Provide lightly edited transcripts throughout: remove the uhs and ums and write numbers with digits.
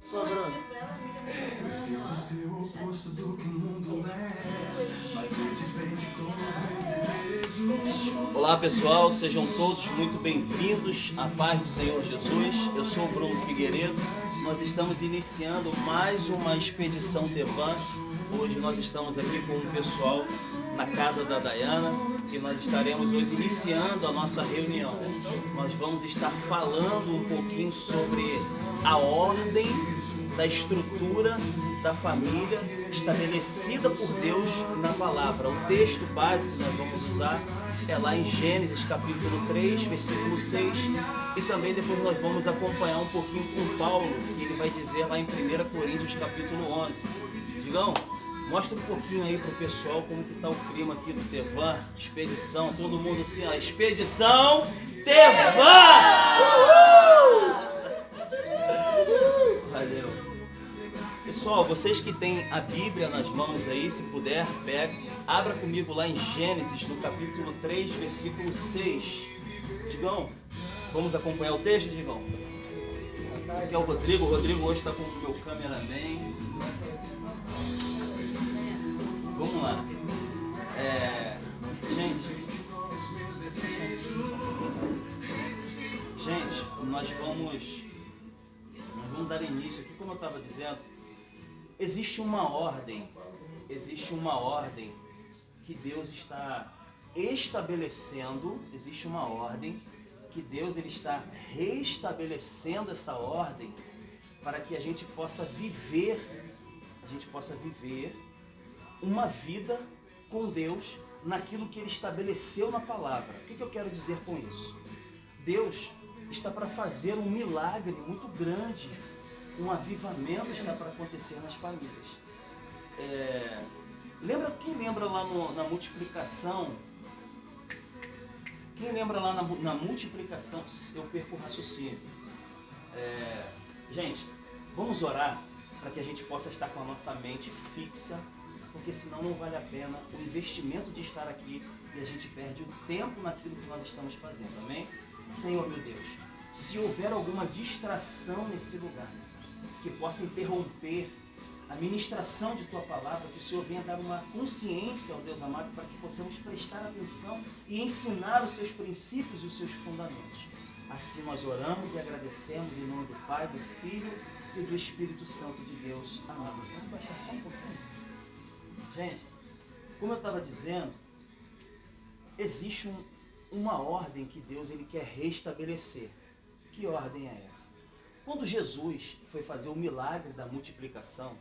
Só, Bruno. Preciso ser o oposto do que o mundo é, mas eu te prende com os meus desejos. Olá pessoal, sejam todos muito bem-vindos à paz do Senhor Jesus. Eu sou o Bruno Figueiredo. Nós estamos iniciando mais uma expedição Tevã. Hoje nós estamos aqui com o pessoal na casa da Dayana e nós estaremos hoje iniciando a nossa reunião. Nós vamos estar falando um pouquinho sobre a ordem da estrutura da família estabelecida por Deus na palavra. O texto base que nós vamos usar é lá em Gênesis capítulo 3, versículo 6, e também depois nós vamos acompanhar um pouquinho com Paulo, que ele vai dizer lá em 1 Coríntios capítulo 11. Digão, mostra um pouquinho aí pro pessoal como que tá o clima aqui do Tevã, expedição, todo mundo assim, ó, expedição Tevã! Uhul! Valeu. Pessoal, vocês que têm a Bíblia nas mãos aí, se puder, pega, abra comigo lá em Gênesis, no capítulo 3, versículo 6. Digão, vamos acompanhar o texto, Digão? Esse aqui é o Rodrigo hoje está com o meu cameraman. Vamos lá. Gente, nós vamos dar início aqui, como eu estava dizendo. Existe uma ordem que Deus está estabelecendo, existe uma ordem que Deus ele está restabelecendo essa ordem para que a gente possa viver uma vida com Deus naquilo que Ele estabeleceu na palavra. O que eu quero dizer com isso? Deus está para fazer um milagre muito grande, um avivamento está para acontecer nas famílias. Quem lembra lá na multiplicação? Quem lembra lá na multiplicação? Eu perco o raciocínio. Gente, vamos orar para que a gente possa estar com a nossa mente fixa, porque senão não vale a pena o investimento de estar aqui e a gente perde o tempo naquilo que nós estamos fazendo, amém? Senhor meu Deus, se houver alguma distração nesse lugar que possa interromper a ministração de Tua palavra, que o Senhor venha dar uma consciência ao Deus amado para que possamos prestar atenção e ensinar os Seus princípios e os Seus fundamentos. Assim nós oramos e agradecemos em nome do Pai, do Filho e do Espírito Santo de Deus. Amém. Vamos baixar só um pouquinho. Gente, como eu estava dizendo, existe uma ordem que Deus ele quer restabelecer. Que ordem é essa? Quando Jesus foi fazer o milagre da multiplicação,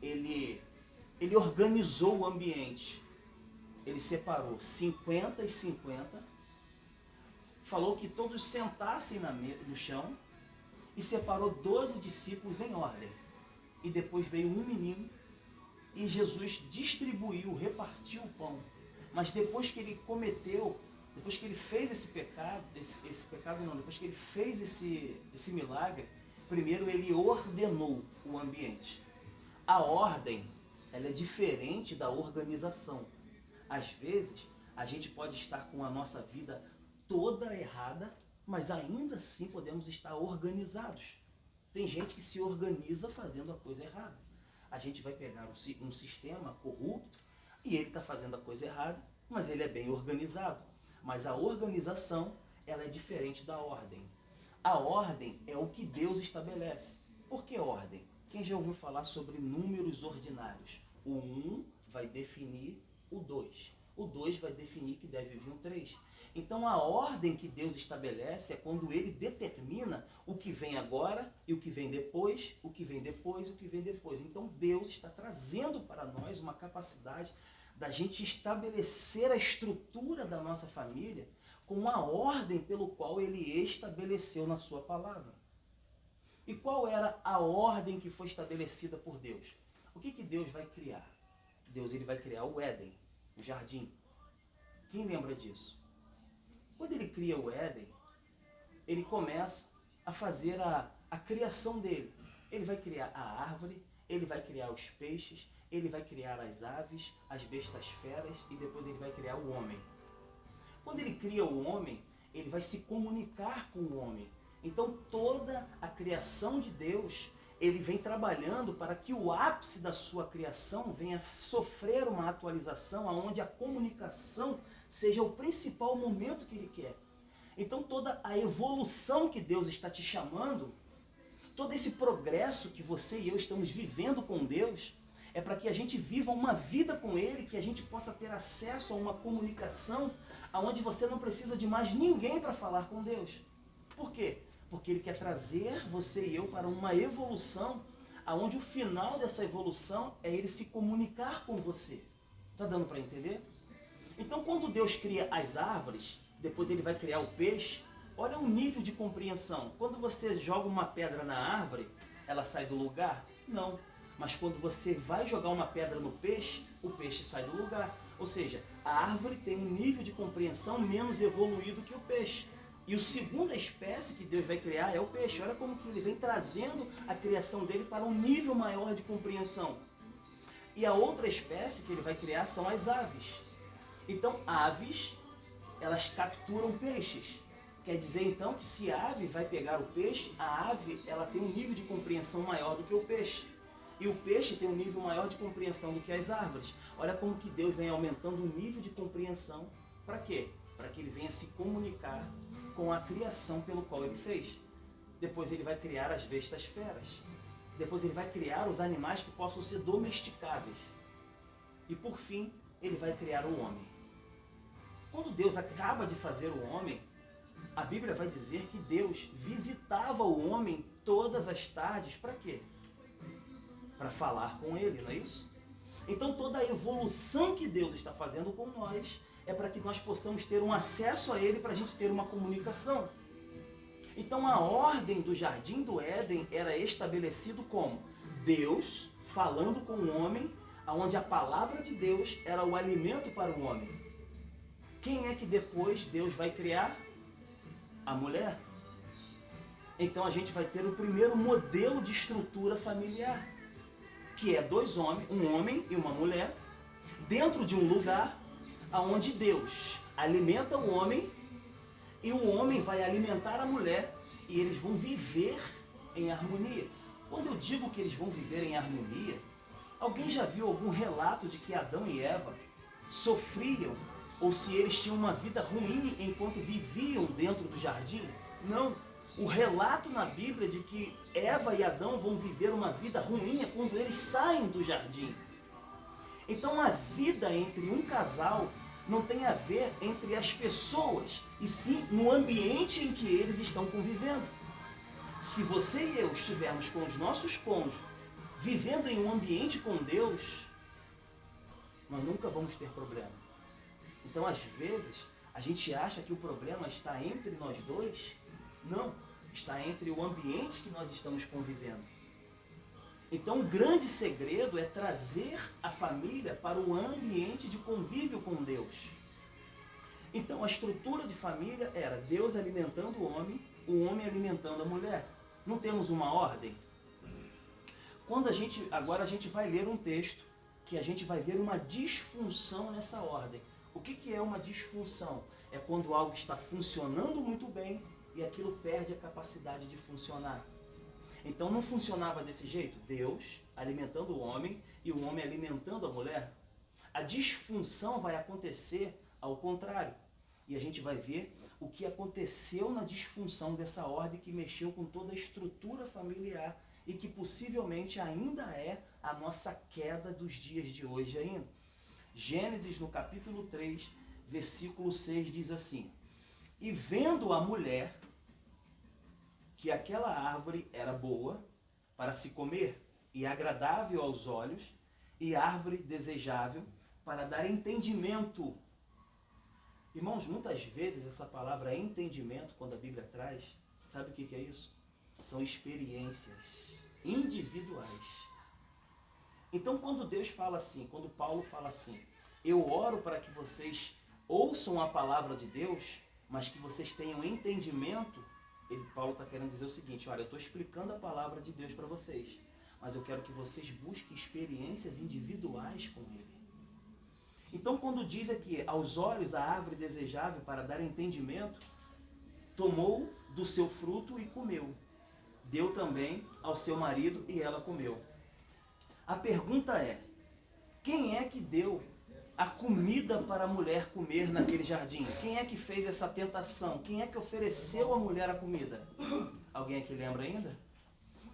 ele organizou o ambiente. Ele separou 50 e 50, falou que todos sentassem no chão e separou 12 discípulos em ordem. E depois veio um menino e Jesus distribuiu, repartiu o pão. Mas depois que ele depois que ele fez depois que ele fez esse milagre, primeiro ele ordenou o ambiente. A ordem, ela é diferente da organização. Às vezes, a gente pode estar com a nossa vida toda errada, mas ainda assim podemos estar organizados. Tem gente que se organiza fazendo a coisa errada. A gente vai pegar um sistema corrupto e ele está fazendo a coisa errada, mas ele é bem organizado. Mas a organização, ela é diferente da ordem. A ordem é o que Deus estabelece. Por que ordem? Quem já ouviu falar sobre números ordinários? O 1 vai definir o 2. O 2 vai definir que deve vir um 3. Então a ordem que Deus estabelece é quando Ele determina o que vem agora e o que vem depois, o que vem depois, o que vem depois. Então Deus está trazendo para nós uma capacidade da gente estabelecer a estrutura da nossa família com a ordem pelo qual Ele estabeleceu na sua palavra. E qual era a ordem que foi estabelecida por Deus? O que Deus vai criar? Deus ele vai criar o Éden, o jardim. Quem lembra disso? Quando ele cria o Éden, ele começa a fazer a criação dele. Ele vai criar a árvore, ele vai criar os peixes, ele vai criar as aves, as bestas feras e depois ele vai criar o homem. Quando ele cria o homem, ele vai se comunicar com o homem. Então toda a criação de Deus, ele vem trabalhando para que o ápice da sua criação venha sofrer uma atualização onde a comunicação seja o principal momento que ele quer. Então toda a evolução que Deus está te chamando, todo esse progresso que você e eu estamos vivendo com Deus, é para que a gente viva uma vida com Ele, que a gente possa ter acesso a uma comunicação onde você não precisa de mais ninguém para falar com Deus. Por quê? Porque Ele quer trazer você e eu para uma evolução, onde o final dessa evolução é Ele se comunicar com você. Está dando para entender? Então quando Deus cria as árvores, depois Ele vai criar o peixe, olha o nível de compreensão. Quando você joga uma pedra na árvore, ela sai do lugar? Não. Mas quando você vai jogar uma pedra no peixe, o peixe sai do lugar. Ou seja, a árvore tem um nível de compreensão menos evoluído que o peixe. E a segunda espécie que Deus vai criar é o peixe. Olha como que ele vem trazendo a criação dele para um nível maior de compreensão. E a outra espécie que ele vai criar são as aves. Então, aves, elas capturam peixes. Quer dizer, então, que se a ave vai pegar o peixe, a ave ela tem um nível de compreensão maior do que o peixe. E o peixe tem um nível maior de compreensão do que as árvores. Olha como que Deus vem aumentando o nível de compreensão. Para quê? Para que ele venha se comunicar com a criação pelo qual ele fez. Depois ele vai criar as bestas feras. Depois ele vai criar os animais que possam ser domesticáveis. E por fim, ele vai criar o homem. Quando Deus acaba de fazer o homem, a Bíblia vai dizer que Deus visitava o homem todas as tardes. Para quê? Para falar com ele, não é isso? Então toda a evolução que Deus está fazendo com nós é para que nós possamos ter um acesso a ele, para a gente ter uma comunicação. Então a ordem do Jardim do Éden era estabelecido como Deus falando com o homem, onde a palavra de Deus era o alimento para o homem. Quem é que depois Deus vai criar? A mulher. Então a gente vai ter o primeiro modelo de estrutura familiar, que é dois homens, um homem e uma mulher, dentro de um lugar onde Deus alimenta o homem e o homem vai alimentar a mulher e eles vão viver em harmonia. Quando eu digo que eles vão viver em harmonia, alguém já viu algum relato de que Adão e Eva sofriam ou se eles tinham uma vida ruim enquanto viviam dentro do jardim? Não. O relato na Bíblia de que Eva e Adão vão viver uma vida ruim é quando eles saem do jardim. Então a vida entre um casal não tem a ver entre as pessoas, e sim no ambiente em que eles estão convivendo. Se você e eu estivermos com os nossos cônjuges, vivendo em um ambiente com Deus, nós nunca vamos ter problema. Então às vezes a gente acha que o problema está entre nós dois. Não, está entre o ambiente que nós estamos convivendo. Então o grande segredo é trazer a família para o ambiente de convívio com Deus. Então a estrutura de família era Deus alimentando o homem alimentando a mulher. Não temos uma ordem? Agora a gente vai ler um texto que a gente vai ver uma disfunção nessa ordem. O que é uma disfunção? É quando algo está funcionando muito bem e aquilo perde a capacidade de funcionar. Então não funcionava desse jeito? Deus alimentando o homem e o homem alimentando a mulher? A disfunção vai acontecer ao contrário. E a gente vai ver o que aconteceu na disfunção dessa ordem que mexeu com toda a estrutura familiar e que possivelmente ainda é a nossa queda dos dias de hoje ainda. Gênesis no capítulo 3, versículo 6 diz assim: E vendo a mulher que aquela árvore era boa para se comer e agradável aos olhos e árvore desejável para dar entendimento. Irmãos, muitas vezes essa palavra entendimento, quando a Bíblia traz, sabe o que é isso? São experiências individuais. Então quando Deus fala assim, quando Paulo fala assim, eu oro para que vocês ouçam a palavra de Deus, mas que vocês tenham entendimento, Paulo está querendo dizer o seguinte: olha, eu estou explicando a palavra de Deus para vocês, mas eu quero que vocês busquem experiências individuais com Ele. Então quando diz aqui, aos olhos a árvore desejável para dar entendimento, tomou do seu fruto e comeu. deu também ao seu marido e ela comeu. A pergunta é, quem é que deu a comida para a mulher comer naquele jardim? Quem é que fez essa tentação? Quem é que ofereceu à mulher a comida? Alguém aqui lembra ainda?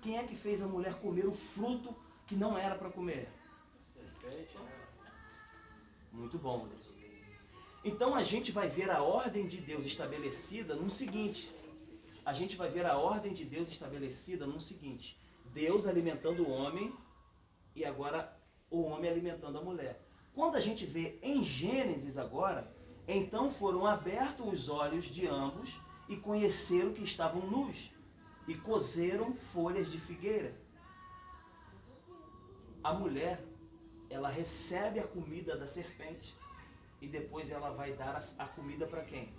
Quem é que fez a mulher comer o fruto que não era para comer? Muito bom. Então a gente vai ver a ordem de Deus estabelecida no seguinte. Deus alimentando o homem e agora o homem alimentando a mulher. Quando a gente vê em Gênesis agora, então foram abertos os olhos de ambos e conheceram que estavam nus e cozeram folhas de figueira. A mulher, ela recebe a comida da serpente e depois ela vai dar a comida para quem?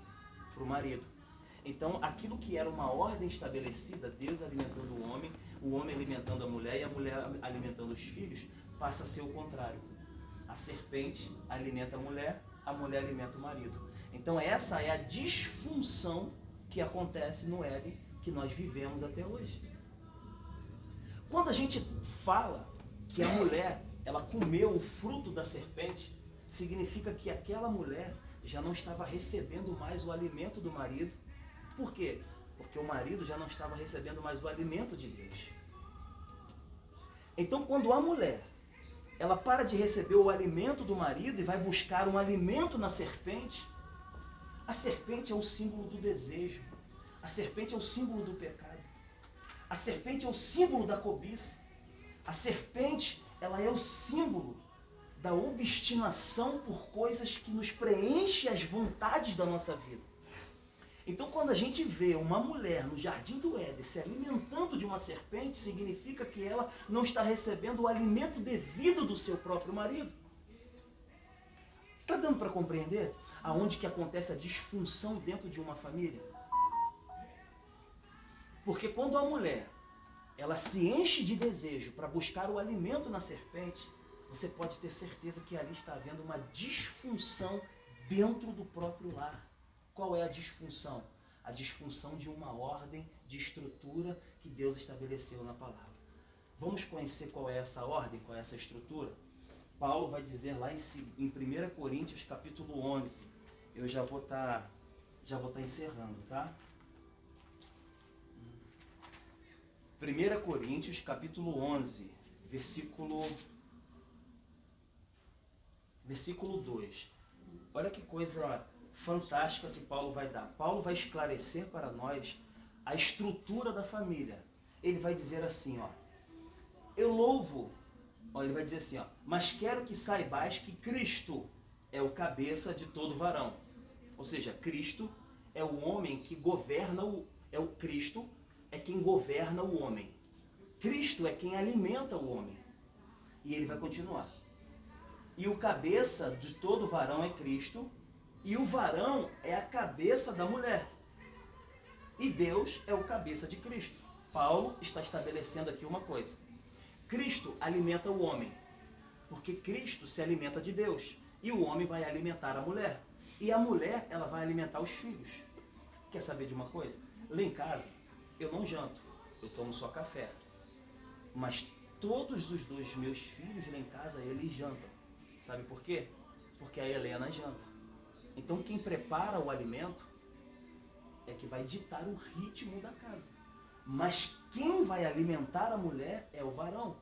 Para o marido. Então, aquilo que era uma ordem estabelecida, Deus alimentando o homem alimentando a mulher e a mulher alimentando os filhos, passa a ser o contrário. A serpente alimenta a mulher alimenta o marido. Então, essa é a disfunção que acontece no Éden, que nós vivemos até hoje. Quando a gente fala que a mulher, ela comeu o fruto da serpente, significa que aquela mulher já não estava recebendo mais o alimento do marido. Por quê? Porque o marido já não estava recebendo mais o alimento de Deus. Então, quando a mulher, ela para de receber o alimento do marido e vai buscar um alimento na serpente, a serpente é o símbolo do desejo. A serpente é o símbolo do pecado. A serpente é o símbolo da cobiça. A serpente, ela é o símbolo da obstinação por coisas que nos preenchem as vontades da nossa vida. Então, quando a gente vê uma mulher no jardim do Éden se alimentando de uma serpente, significa que ela não está recebendo o alimento devido do seu próprio marido. Está dando para compreender aonde que acontece a disfunção dentro de uma família? Porque quando a mulher, ela se enche de desejo para buscar o alimento na serpente, você pode ter certeza que ali está havendo uma disfunção dentro do próprio lar. Qual é a disfunção? A disfunção de uma ordem, de estrutura que Deus estabeleceu na palavra. Vamos conhecer qual é essa ordem, qual é essa estrutura? Paulo vai dizer lá em 1 Coríntios capítulo 11. Eu já vou estar encerrando, tá? 1 Coríntios capítulo 11, versículo 2. Olha que coisa fantástica que Paulo vai dar. Paulo vai esclarecer para nós a estrutura da família. Ele vai dizer assim, ele vai dizer assim, mas quero que saibais que Cristo é o cabeça de todo varão. Ou seja, Cristo é o homem que governa Cristo é quem governa o homem. Cristo é quem alimenta o homem. E ele vai continuar. E o cabeça de todo varão é Cristo, e o varão é a cabeça da mulher. E Deus é o cabeça de Cristo. Paulo está estabelecendo aqui uma coisa. Cristo alimenta o homem, porque Cristo se alimenta de Deus. E o homem vai alimentar a mulher. E a mulher, ela vai alimentar os filhos. Quer saber de uma coisa? Lá em casa, eu não janto, eu tomo só café. Mas todos os dois meus filhos lá em casa, eles jantam. Sabe por quê? Porque a Helena janta. Então quem prepara o alimento é que vai ditar o ritmo da casa. Mas quem vai alimentar a mulher é o varão.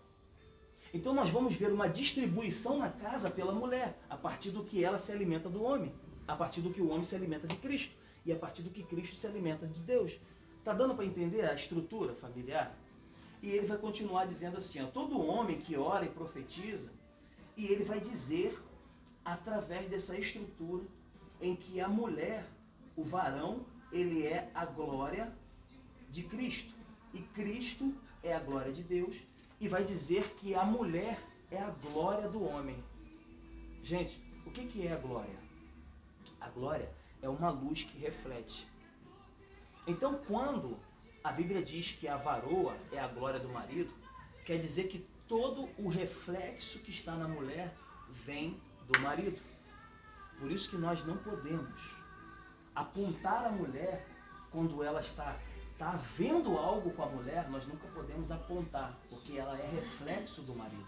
Então nós vamos ver uma distribuição na casa pela mulher, a partir do que ela se alimenta do homem, a partir do que o homem se alimenta de Cristo, e a partir do que Cristo se alimenta de Deus. Está dando para entender a estrutura familiar? E ele vai continuar dizendo assim, todo homem que ora e profetiza, e ele vai dizer, através dessa estrutura, em que a mulher, o varão, ele é a glória de Cristo. E Cristo é a glória de Deus. E vai dizer que a mulher é a glória do homem. Gente, o que é a glória? A glória é uma luz que reflete. Então, quando a Bíblia diz que a varoa é a glória do marido, quer dizer que todo o reflexo que está na mulher vem do marido. Por isso que nós não podemos apontar a mulher quando ela está está havendo algo com a mulher, nós nunca podemos apontar, porque ela é reflexo do marido.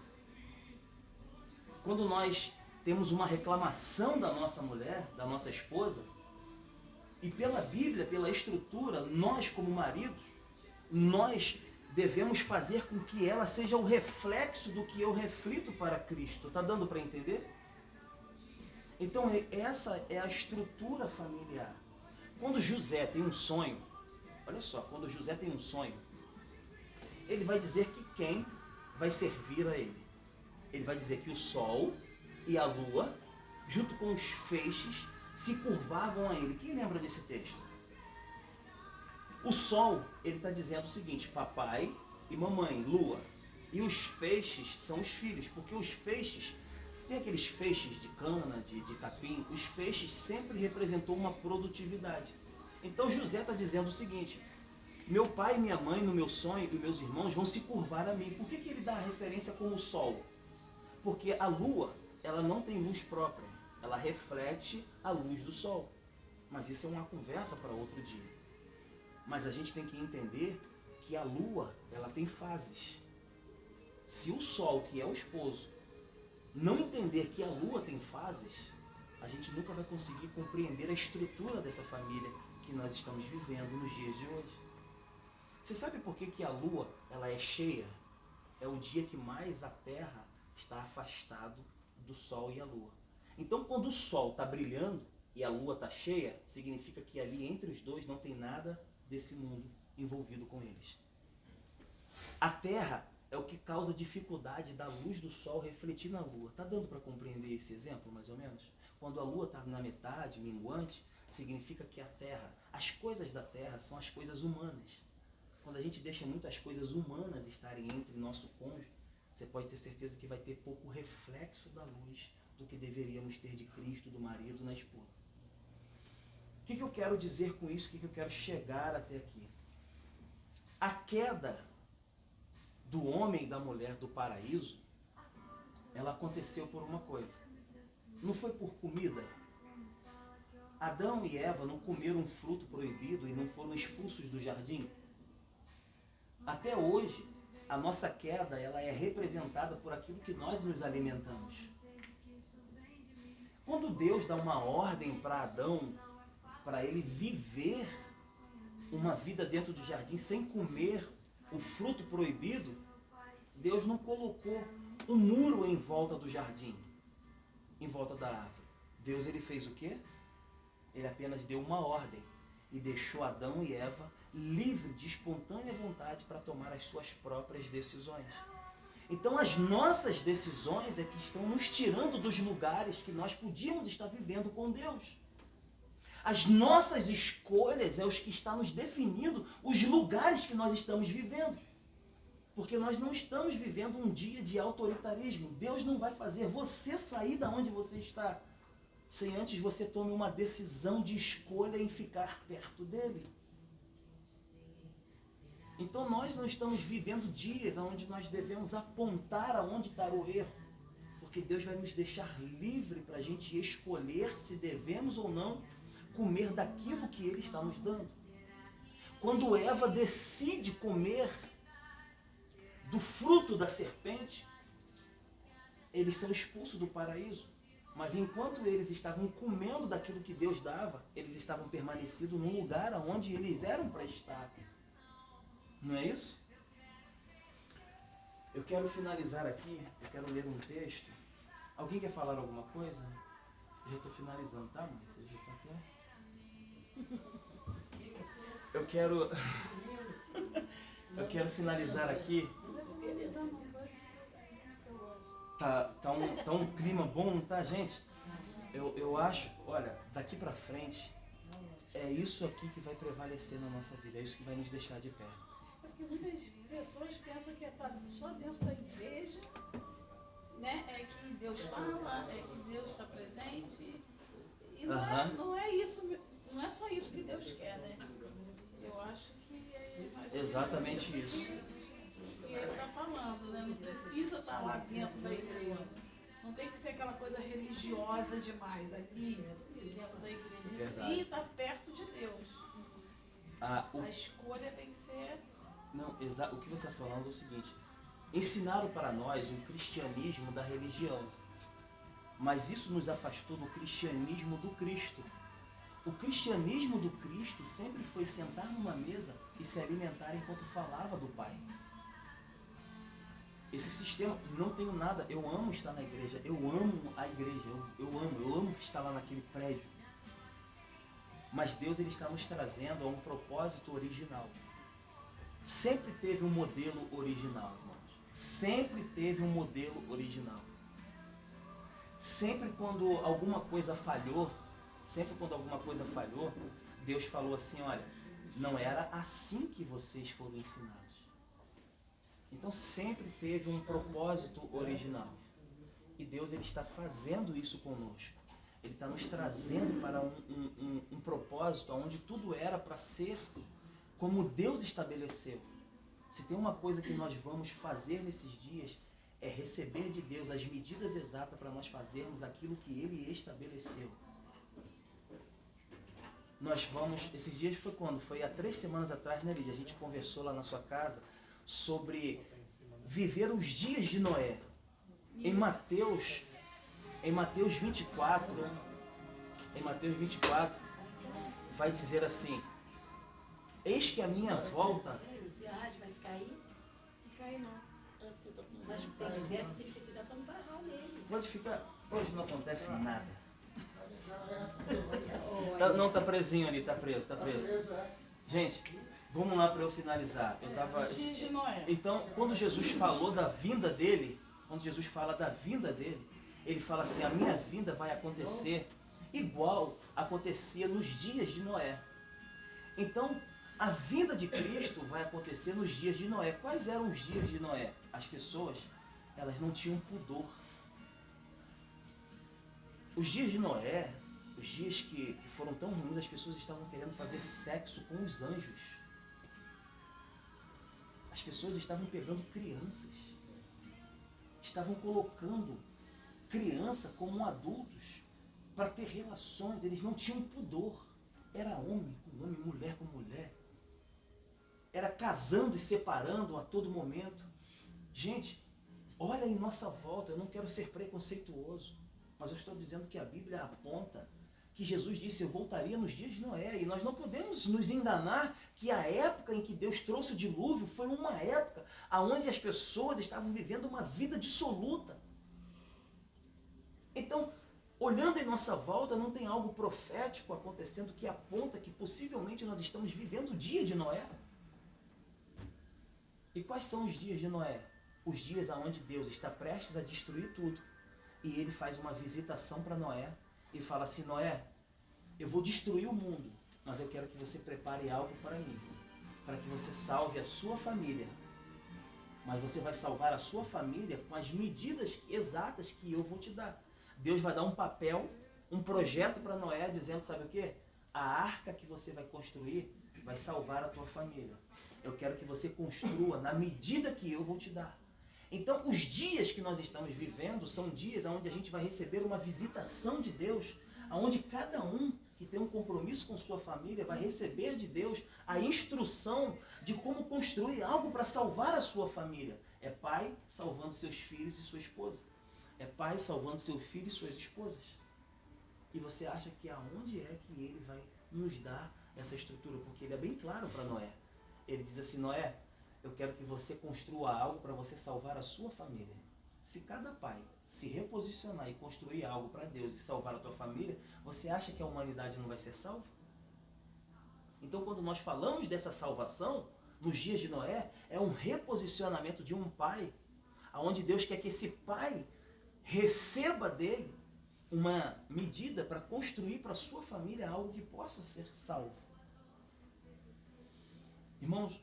Quando nós temos uma reclamação da nossa mulher, da nossa esposa, e pela Bíblia, pela estrutura, nós como maridos, nós devemos fazer com que ela seja o reflexo do que eu reflito para Cristo. Está dando para entender? Então essa é a estrutura familiar. Quando José tem um sonho, olha só, quando José tem um sonho, ele vai dizer que quem vai servir a ele? Ele vai dizer que o sol e a lua, junto com os feixes, se curvavam a ele. Quem lembra desse texto? O sol, ele está dizendo o seguinte: papai e mamãe, lua. E os feixes são os filhos, porque os feixes, tem aqueles feixes de cana, de capim, os feixes sempre representou uma produtividade. Então José está dizendo o seguinte: meu pai e minha mãe, no meu sonho, e meus irmãos vão se curvar a mim. Por que ele dá a referência como o sol? Porque a lua, ela não tem luz própria, ela reflete a luz do sol. Mas isso é uma conversa para outro dia. Mas a gente tem que entender que a lua, ela tem fases. Se o sol, que é o esposo, não entender que a lua tem fases, a gente nunca vai conseguir compreender a estrutura dessa família que nós estamos vivendo nos dias de hoje. Você sabe por que a lua, ela é cheia? É o dia que mais a terra está afastado do sol e a lua. Então, quando o sol está brilhando e a lua está cheia, significa que ali entre os dois não tem nada desse mundo envolvido com eles. A terra é o que causa dificuldade da luz do sol refletir na lua. Está dando para compreender esse exemplo, mais ou menos? Quando a lua está na metade, minguante, significa que a terra, as coisas da terra são as coisas humanas. Quando a gente deixa muitas coisas humanas estarem entre nosso cônjuge, você pode ter certeza que vai ter pouco reflexo da luz do que deveríamos ter de Cristo, do marido, na esposa. O que eu quero dizer com isso? O que eu quero chegar até aqui? A queda do homem e da mulher do paraíso, ela aconteceu por uma coisa. Não foi por comida. Adão e Eva não comeram um fruto proibido e não foram expulsos do jardim. Até hoje, a nossa queda, ela é representada por aquilo que nós nos alimentamos. Quando Deus dá uma ordem para Adão, para ele viver uma vida dentro do jardim sem comer o fruto proibido, Deus não colocou um muro em volta do jardim, em volta da árvore. Deus, ele fez o quê? Ele apenas deu uma ordem e deixou Adão e Eva livre de espontânea vontade para tomar as suas próprias decisões. Então as nossas decisões é que estão nos tirando dos lugares que nós podíamos estar vivendo com Deus. As nossas escolhas é os que estão nos definindo os lugares que nós estamos vivendo. Porque nós não estamos vivendo um dia de autoritarismo. Deus não vai fazer você sair da onde você está sem antes você tome uma decisão de escolha em ficar perto dele. Então nós não estamos vivendo dias onde nós devemos apontar aonde está o erro. Porque Deus vai nos deixar livre para a gente escolher se devemos ou não comer daquilo que Ele está nos dando. Quando Eva decide comer do fruto da serpente, eles são expulsos do paraíso. Mas enquanto eles estavam comendo daquilo que Deus dava, eles estavam permanecidos no lugar onde eles eram para estar. Não é isso? Eu quero finalizar aqui, eu quero ler um texto. Alguém quer falar alguma coisa? Eu já estou finalizando, tá, mãe? Você já está até... Eu quero finalizar aqui. Tá um clima bom, tá, gente? Eu acho, olha, daqui pra frente, é isso aqui que vai prevalecer na nossa vida, é isso que vai nos deixar de pé. Porque muitas pessoas pensam que tá só dentro da igreja, né? É que Deus fala, é que Deus está presente. E não é isso, não é só isso que Deus quer, né? Eu acho que é mais exatamente isso. Que ele está falando, né? Não precisa estar lá dentro da igreja. Não tem que ser aquela coisa religiosa demais ali dentro da igreja. E sim, está perto de Deus. A escolha tem que ser... Não, o que você está falando é o seguinte: ensinaram para nós o cristianismo da religião, mas isso nos afastou do cristianismo do Cristo. O cristianismo do Cristo sempre foi sentar numa mesa e se alimentar enquanto falava do Pai. Esse sistema, não tenho nada, eu amo estar na igreja, eu amo a igreja, eu amo estar lá naquele prédio. Mas Deus, ele está nos trazendo a um propósito original. Sempre teve um modelo original, irmãos. Sempre teve um modelo original. Sempre quando alguma coisa falhou, Deus falou assim: olha, não era assim que vocês foram ensinados. Então sempre teve um propósito original. E Deus, ele está fazendo isso conosco. Ele está nos trazendo para um propósito onde tudo era para ser como Deus estabeleceu. Se tem uma coisa que nós vamos fazer nesses dias, é receber de Deus as medidas exatas para nós fazermos aquilo que Ele estabeleceu. Nós vamos, esses dias foi quando? Foi há 3 semanas atrás, né, Lídia? A gente conversou lá na sua casa sobre viver os dias de Noé. Em Mateus 24, vai dizer assim: eis que a minha volta... Você acha, vai ficar aí? Fica aí não. Mas tem que dizer que tem que cuidar para não barrar nele. Pode ficar, hoje não acontece nada. Não, tá presinho ali, tá preso. Gente, vamos lá para eu finalizar. Os dias de Noé. Então, quando Jesus falou da vinda dele, ele fala assim: a minha vinda vai acontecer igual acontecia nos dias de Noé. Então, a vinda de Cristo vai acontecer nos dias de Noé. Quais eram os dias de Noé? As pessoas, elas não tinham pudor. Os dias de Noé, os dias que foram tão ruins, as pessoas estavam querendo fazer sexo com os anjos. As pessoas estavam pegando crianças. Estavam colocando criança como adultos para ter relações. Eles não tinham pudor. Era homem com homem, mulher com mulher. Era casando e separando a todo momento. Gente, olha em nossa volta. Eu não quero ser preconceituoso, mas eu estou dizendo que a Bíblia aponta que Jesus disse: eu voltaria nos dias de Noé. E nós não podemos nos enganar que a época em que Deus trouxe o dilúvio foi uma época onde as pessoas estavam vivendo uma vida dissoluta. Então, olhando em nossa volta, não tem algo profético acontecendo que aponta que possivelmente nós estamos vivendo o dia de Noé? E quais são os dias de Noé? Os dias onde Deus está prestes a destruir tudo. E ele faz uma visitação para Noé e fala assim: Noé, eu vou destruir o mundo, mas eu quero que você prepare algo para mim, para que você salve a sua família. Mas você vai salvar a sua família com as medidas exatas que eu vou te dar. Deus vai dar um papel, um projeto para Noé, dizendo: sabe o quê? A arca que você vai construir vai salvar a tua família. Eu quero que você construa na medida que eu vou te dar. Então, os dias que nós estamos vivendo são dias onde a gente vai receber uma visitação de Deus, onde cada um que tem um compromisso com sua família vai receber de Deus a instrução de como construir algo para salvar a sua família. É pai salvando seus filhos e sua esposa. É pai salvando seu filho e suas esposas. E você acha que aonde é que ele vai nos dar essa estrutura? Porque ele é bem claro para Noé. Ele diz assim: Noé, eu quero que você construa algo para você salvar a sua família. Se cada pai se reposicionar e construir algo para Deus e salvar a tua família, você acha que a humanidade não vai ser salva? Então, quando nós falamos dessa salvação, nos dias de Noé, é um reposicionamento de um pai, onde Deus quer que esse pai receba dele uma medida para construir para a sua família algo que possa ser salvo. Irmãos,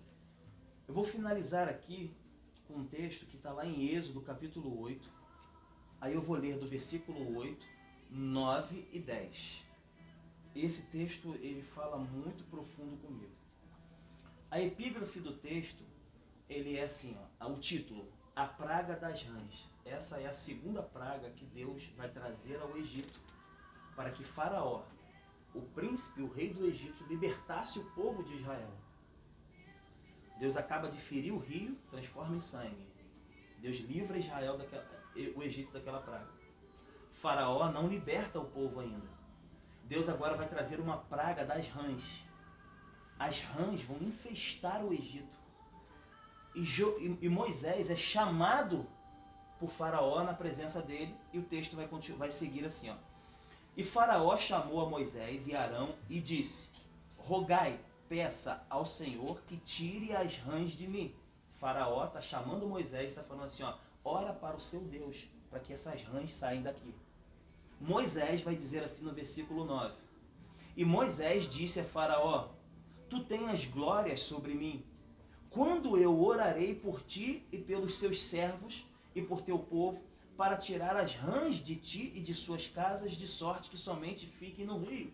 eu vou finalizar aqui com um texto que está lá em Êxodo, capítulo 8. Aí eu vou ler do versículo 8, 9 e 10. Esse texto, ele fala muito profundo comigo. A epígrafe do texto, ele é assim, ó, o título: A Praga das Rãs. Essa é a segunda praga que Deus vai trazer ao Egito, para que Faraó o príncipe, o rei do Egito, libertasse o povo de Israel. Deus acaba de ferir o rio, transforma em sangue. Deus livra Israel o Egito daquela praga. Faraó não liberta o povo ainda. Deus agora vai trazer uma praga das rãs. As rãs vão infestar o Egito. E Moisés é chamado por Faraó na presença dele, e o texto vai seguir assim, ó. E Faraó chamou a Moisés e Arão e disse: rogai, peça ao Senhor que tire as rãs de mim. Faraó está chamando Moisés e está falando assim, ó, ora para o seu Deus, para que essas rãs saiam daqui. Moisés vai dizer assim no versículo 9. E Moisés disse a Faraó: tu tens glórias sobre mim. Quando eu orarei por ti e pelos seus servos e por teu povo, para tirar as rãs de ti e de suas casas, de sorte que somente fiquem no rio.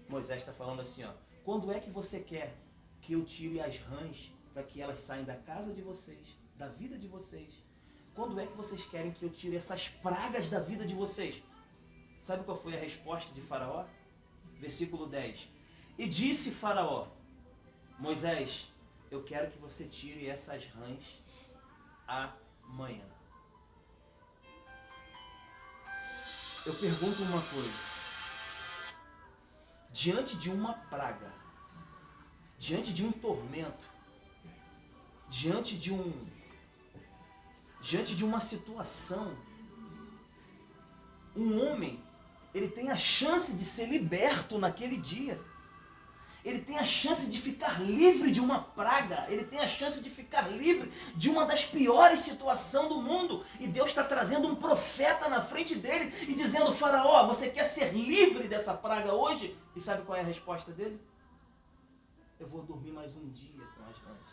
Moisés está falando assim, ó, quando é que você quer que eu tire as rãs para que elas saiam da casa de vocês, da vida de vocês? Quando é que vocês querem que eu tire essas pragas da vida de vocês? Sabe qual foi a resposta de Faraó? Versículo 10. E disse Faraó: Moisés, eu quero que você tire essas rãs amanhã. Eu pergunto uma coisa. Diante de uma praga, diante de um tormento, diante de uma situação, um homem, ele tem a chance de ser liberto naquele dia. Ele tem a chance de ficar livre de uma praga. Ele tem a chance de ficar livre de uma das piores situações do mundo. E Deus está trazendo um profeta na frente dele e dizendo: Faraó, você quer ser livre dessa praga hoje? E sabe qual é a resposta dele? Eu vou dormir mais um dia com as rãs.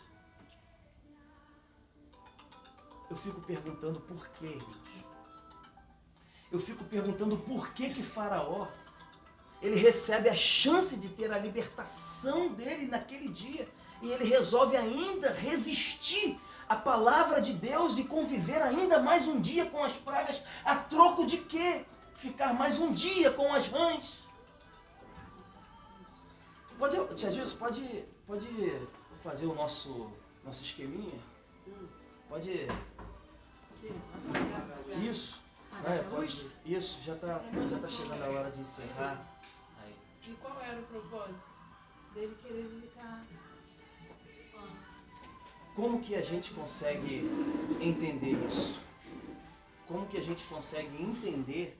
Eu fico perguntando por quê, irmãos? Eu fico perguntando por que Faraó, ele recebe a chance de ter a libertação dele naquele dia, e ele resolve ainda resistir à palavra de Deus e conviver ainda mais um dia com as pragas, a troco de quê? Ficar mais um dia com as rãs. Tia Gilson, pode fazer o nosso esqueminha? Pode... Isso. Pode. Isso, já tá chegando a hora de encerrar. Aí. E qual era o propósito dele querer ficar? Como que a gente consegue entender isso? Como que a gente consegue entender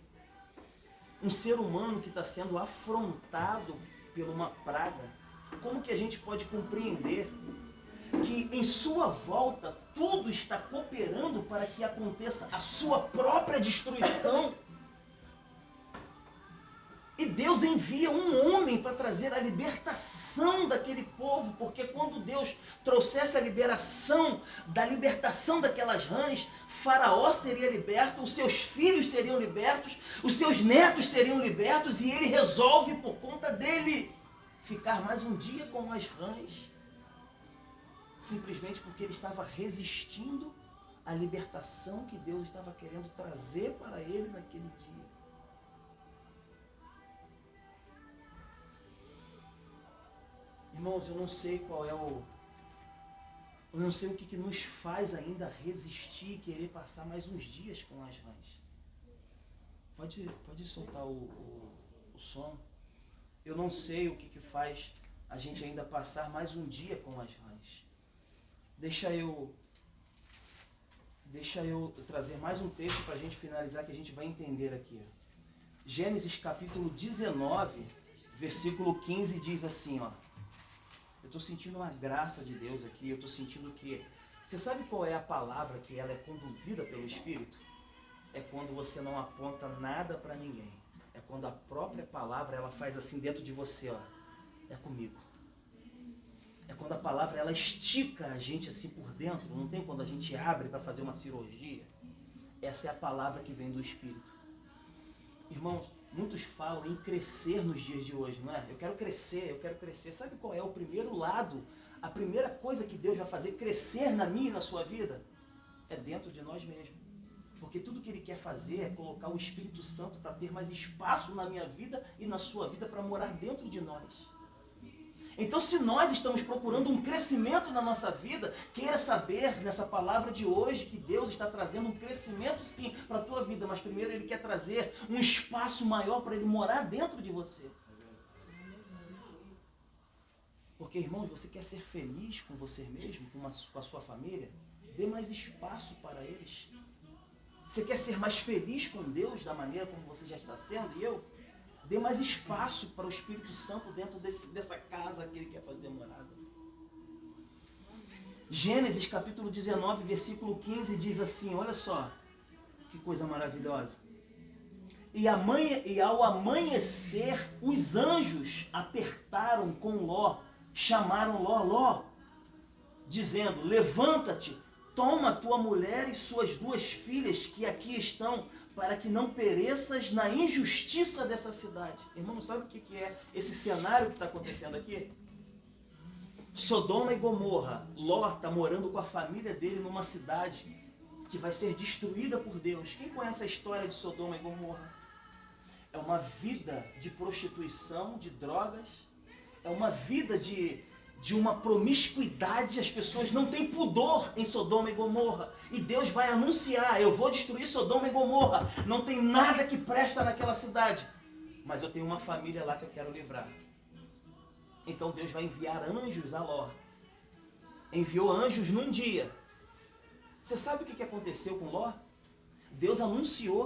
um ser humano que está sendo afrontado por uma praga? Como que a gente pode compreender que em sua volta tudo está cooperando para que aconteça a sua própria destruição? E Deus envia um homem para trazer a libertação daquele povo, porque quando Deus trouxesse a libertação daquelas rãs, Faraó seria liberto, os seus filhos seriam libertos, os seus netos seriam libertos, e ele resolve, por conta dele, ficar mais um dia com as rãs, simplesmente porque ele estava resistindo à libertação que Deus estava querendo trazer para ele naquele dia. Irmãos, eu não sei o que nos faz ainda resistir e querer passar mais uns dias com as rãs. Pode soltar o som. Eu não sei o que faz a gente ainda passar mais um dia com as rãs. Deixa eu trazer mais um texto para a gente finalizar, que a gente vai entender aqui. Gênesis capítulo 19, versículo 15 diz assim, ó. Eu estou sentindo uma graça de Deus aqui, eu estou sentindo que... Você sabe qual é a palavra que ela é conduzida pelo Espírito? É quando você não aponta nada para ninguém. É quando a própria palavra, ela faz assim dentro de você, ó. É comigo. É quando a palavra, ela estica a gente assim por dentro. Não tem quando a gente abre para fazer uma cirurgia? Essa é a palavra que vem do Espírito. Irmãos, muitos falam em crescer nos dias de hoje, não é? Eu quero crescer. Sabe qual é o primeiro lado? A primeira coisa que Deus vai fazer crescer na minha e na sua vida? É dentro de nós mesmos. Porque tudo que ele quer fazer é colocar o Espírito Santo para ter mais espaço na minha vida e na sua vida para morar dentro de nós. Então, se nós estamos procurando um crescimento na nossa vida, queira saber nessa palavra de hoje que Deus está trazendo um crescimento sim para a tua vida, mas primeiro Ele quer trazer um espaço maior para Ele morar dentro de você. Porque, irmãos, você quer ser feliz com você mesmo, com a sua família? Dê mais espaço para eles. Você quer ser mais feliz com Deus da maneira como você já está sendo, e eu? Dê mais espaço para o Espírito Santo dentro dessa casa que Ele quer fazer morada. Gênesis capítulo 19, versículo 15 diz assim, olha só, que coisa maravilhosa. E ao amanhecer, os anjos apertaram com Ló, chamaram Ló, Ló, dizendo, levanta-te, toma tua mulher e suas 2 filhas que aqui estão, para que não pereças na injustiça dessa cidade. Irmão, não sabe o que é esse cenário que está acontecendo aqui? Sodoma e Gomorra, Ló está morando com a família dele numa cidade que vai ser destruída por Deus. Quem conhece a história de Sodoma e Gomorra? É uma vida de prostituição, de drogas, é uma vida de uma promiscuidade, as pessoas não têm pudor em Sodoma e Gomorra. E Deus vai anunciar, eu vou destruir Sodoma e Gomorra. Não tem nada que presta naquela cidade. Mas eu tenho uma família lá que eu quero livrar. Então Deus vai enviar anjos a Ló. Enviou anjos num dia. Você sabe o que aconteceu com Ló? Deus anunciou